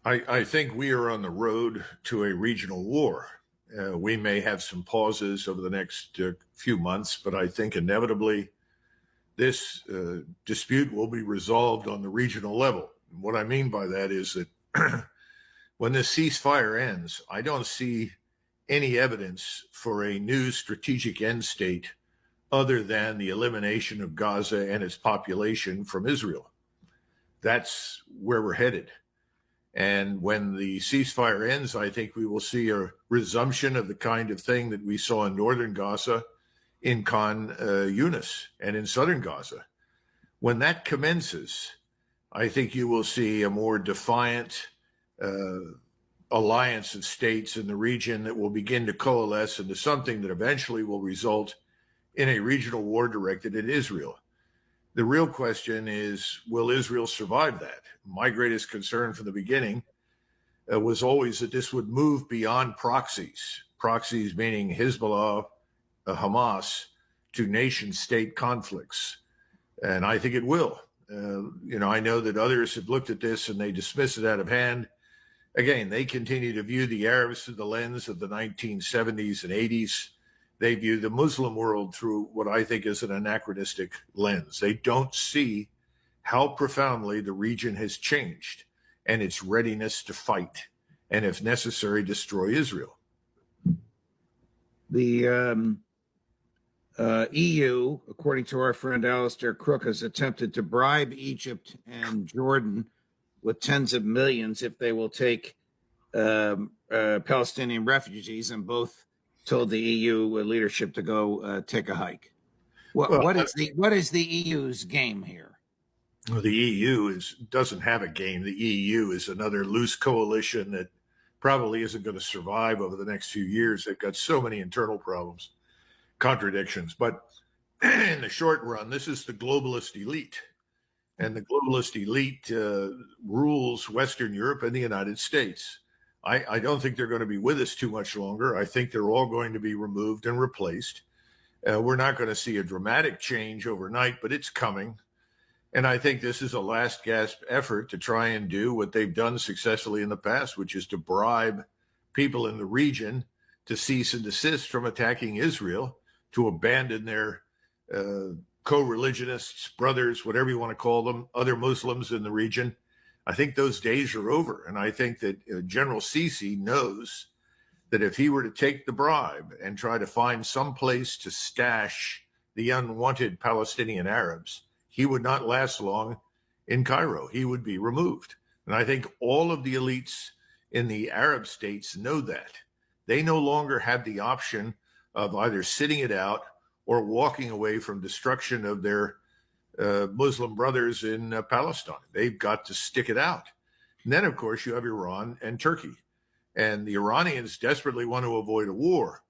I think we are on the road to a regional war. We may have some pauses over the next few months, but I think inevitably this dispute will be resolved on the regional level. What I mean by that is that when this ceasefire ends, I don't see any evidence for a new strategic end state other than the elimination of Gaza and its population from Israel. That's where we're headed. And when the ceasefire ends, I think we will see a resumption of the kind of thing that we saw in northern Gaza, in Khan Yunis, and in southern Gaza. When that commences, I think you will see a more defiant alliance of states in the region that will begin to coalesce into something that eventually will result in a regional war directed at Israel. The real question is, will Israel survive that? My greatest concern from the beginning was always that this would move beyond proxies meaning Hezbollah, Hamas, to nation state conflicts. And I think it will. I know that others have looked at this and they dismiss it out of hand. Again, they continue to view the Arabs through the lens of the 1970s and 80s. They view the Muslim world through what I think is an anachronistic lens. They don't see how profoundly the region has changed and its readiness to fight and, if necessary, destroy Israel. The EU, according to our friend Alistair Crook, has attempted to bribe Egypt and Jordan with tens of millions if they will take Palestinian refugees, and both told the EU leadership to go take a hike. What is the EU's game here? Well, the EU doesn't have a game. The EU is another loose coalition that probably isn't going to survive over the next few years. They've got so many internal problems, contradictions. But in the short run, this is the globalist elite. And the globalist elite rules Western Europe and the United States. I don't think they're going to be with us too much longer. I think they're all going to be removed and replaced. We're not going to see a dramatic change overnight, but it's coming. And I think this is a last gasp effort to try and do what they've done successfully in the past, which is to bribe people in the region to cease and desist from attacking Israel, to abandon their co-religionists, brothers, whatever you want to call them, other Muslims in the region. I think those days are over. And I think that General Sisi knows that if he were to take the bribe and try to find some place to stash the unwanted Palestinian Arabs, he would not last long in Cairo. He would be removed. And I think all of the elites in the Arab states know that. They no longer have the option of either sitting it out or walking away from destruction of their Muslim brothers in Palestine. They've got to stick it out. And then, of course, you have Iran and Turkey. And the Iranians desperately want to avoid a war.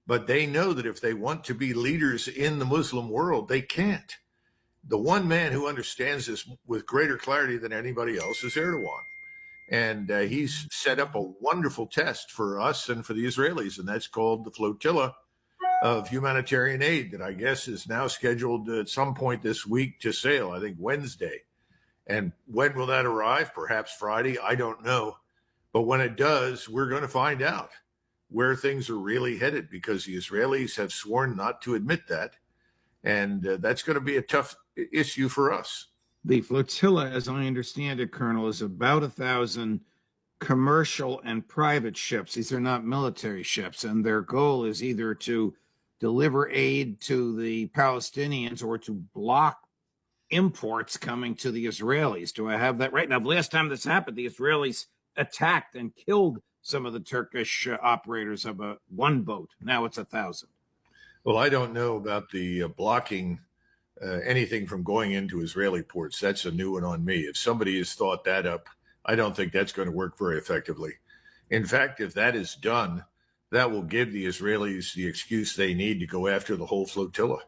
But they know that if they want to be leaders in the Muslim world, they can't. The one man who understands this with greater clarity than anybody else is Erdogan. And he's set up a wonderful test for us and for the Israelis, and that's called the flotilla of humanitarian aid that I guess is now scheduled at some point this week to sail, I think Wednesday. And when will that arrive? Perhaps Friday? I don't know. But when it does, we're going to find out where things are really headed, because the Israelis have sworn not to admit that. And that's going to be a tough issue for us. The flotilla, as I understand it, Colonel, is about 1,000 commercial and private ships. These are not military ships, and their goal is either to deliver aid to the Palestinians or to block imports coming to the Israelis. Do I have that right? Now, the last time this happened, the Israelis attacked and killed some of the Turkish operators of one boat. Now it's 1,000. Well, I don't know about the blocking anything from going into Israeli ports. That's a new one on me. If somebody has thought that up, I don't think that's going to work very effectively. In fact, if that is done, that will give the Israelis the excuse they need to go after the whole flotilla.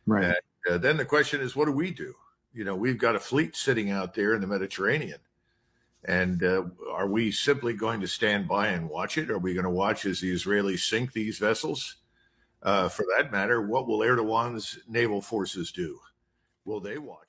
Right. Then the question is, what do we do? We've got a fleet sitting out there in the Mediterranean. And are we simply going to stand by and watch it? Are we going to watch as the Israelis sink these vessels? For that matter, what will Erdogan's naval forces do? Will they watch?